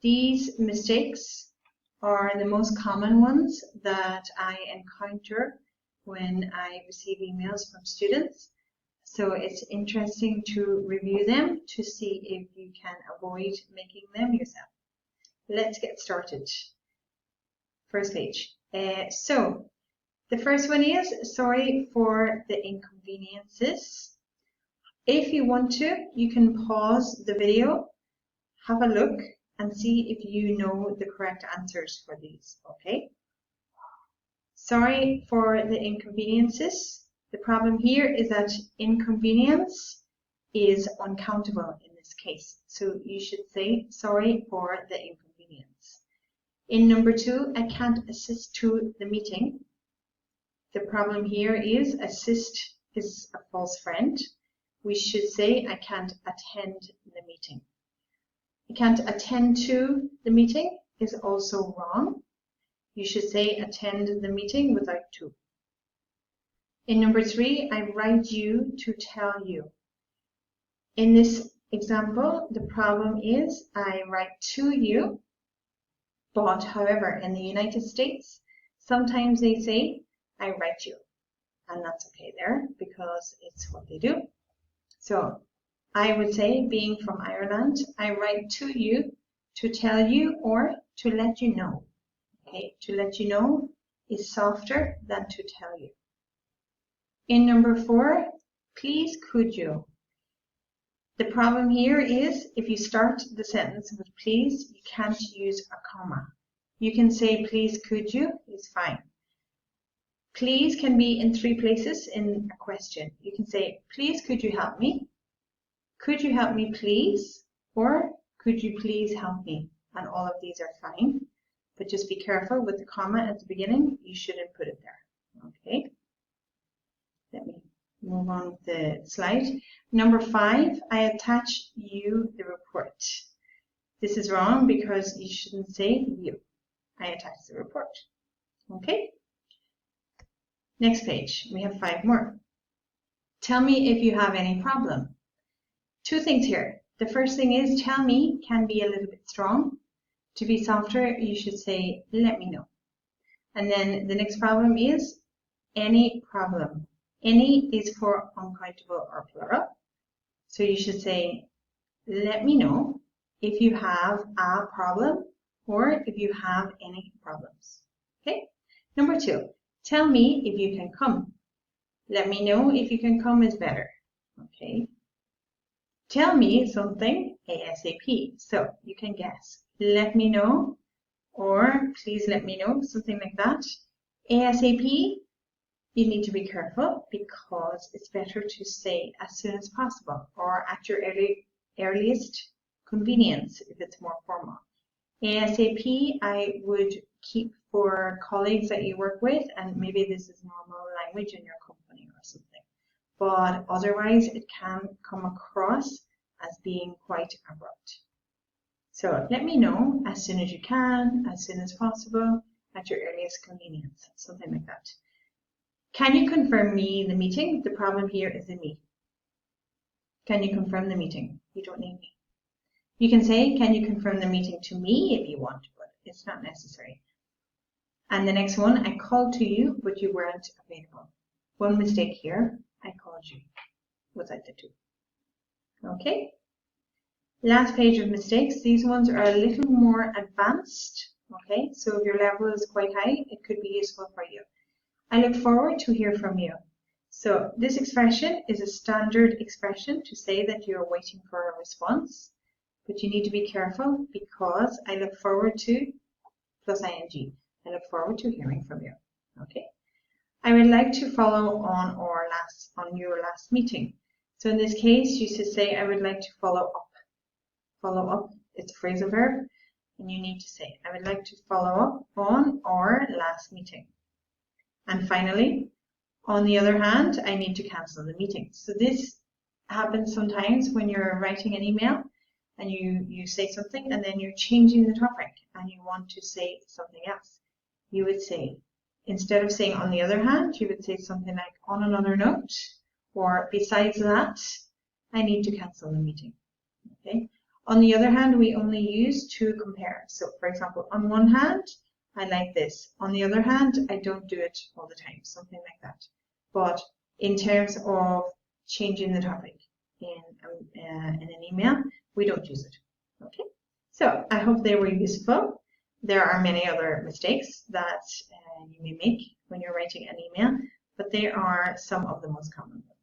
These mistakes are the most common ones that I encounter when I receive emails from students. So it's interesting to review them to see if you can avoid making them yourself. Let's get started. First page. So the first one is sorry for the inconveniences. If you want to, you can pause the video, have a look, and see if you know the correct answers for these, okay? Sorry for the inconveniences. The problem here is that inconvenience is uncountable in this case. So you should say sorry for the inconvenience. In number 2, I can't assist to the meeting. The problem here is assist is a false friend. We should say I can't attend the meeting. I can't attend to the meeting is also wrong. You should say attend the meeting without to. In number 3, I write you to tell you. In this example, the problem is I write to you, but however, in the United States, sometimes they say I write you, and that's okay there because it's what they do. So I would say, being from Ireland, I write to you to tell you or to let you know. Okay, to let you know is softer than to tell you. In number 4, please could you. The problem here is if you start the sentence with please, you can't use a comma. You can say please could you is fine. Please can be in 3 places in a question. You can say please could you help me? Could you help me please? Or could you please help me? And all of these are fine, but just be careful with the comma at the beginning. You shouldn't put it there. Okay. Let me move on with the slide. Number 5, I attach you the report. This is wrong because you shouldn't say you. I attach the report. Okay. Next page. We have 5 more. Tell me if you have any problem. 2 things here. The first thing is tell me can be a little bit strong. To be softer, you should say let me know. And then the next problem is any problem. Any is for uncountable or plural. So you should say let me know if you have a problem or if you have any problems. Okay. Number 2, tell me if you can come. Let me know if you can come is better. Okay. Tell me something ASAP. So you can guess. Let me know or please let me know, something like that. ASAP, you need to be careful because it's better to say as soon as possible or at your earliest convenience if it's more formal. ASAP, I would keep for colleagues that you work with, and maybe this is normal language in your company or something. But otherwise it can come across as being quite abrupt. So let me know as soon as you can, as soon as possible, at your earliest convenience, something like that. Can you confirm me the meeting? The problem here is the me. Can you confirm the meeting? You don't need me. You can say, can you confirm the meeting to me if you want, but it's not necessary. And the next one, I called to you, but you weren't available. One mistake here, I called you. Without the to. Okay. Last page of mistakes. These ones are a little more advanced. Okay, so if your level is quite high, it could be useful for you. I look forward to hear from you. So this expression is a standard expression to say that you're waiting for a response, but you need to be careful because I look forward to plus ing. I look forward to hearing from you. Okay. I would like to follow on your last meeting. So in this case, you should say, I would like to follow up. Follow up, it's a phrasal verb, and you need to say, I would like to follow up on our last meeting. And finally, on the other hand, I need to cancel the meeting. So this happens sometimes when you're writing an email and you say something and then you're changing the topic and you want to say something else. You would say, instead of saying on the other hand, you would say something like on another note, or besides that, I need to cancel the meeting. Okay. On the other hand, we only use to compare. So for example, on one hand, I like this. On the other hand, I don't do it all the time, something like that. But in terms of changing the topic in an email, we don't use it. Okay. So I hope they were useful. There are many other mistakes that you may make when you're writing an email, but they are some of the most common ones.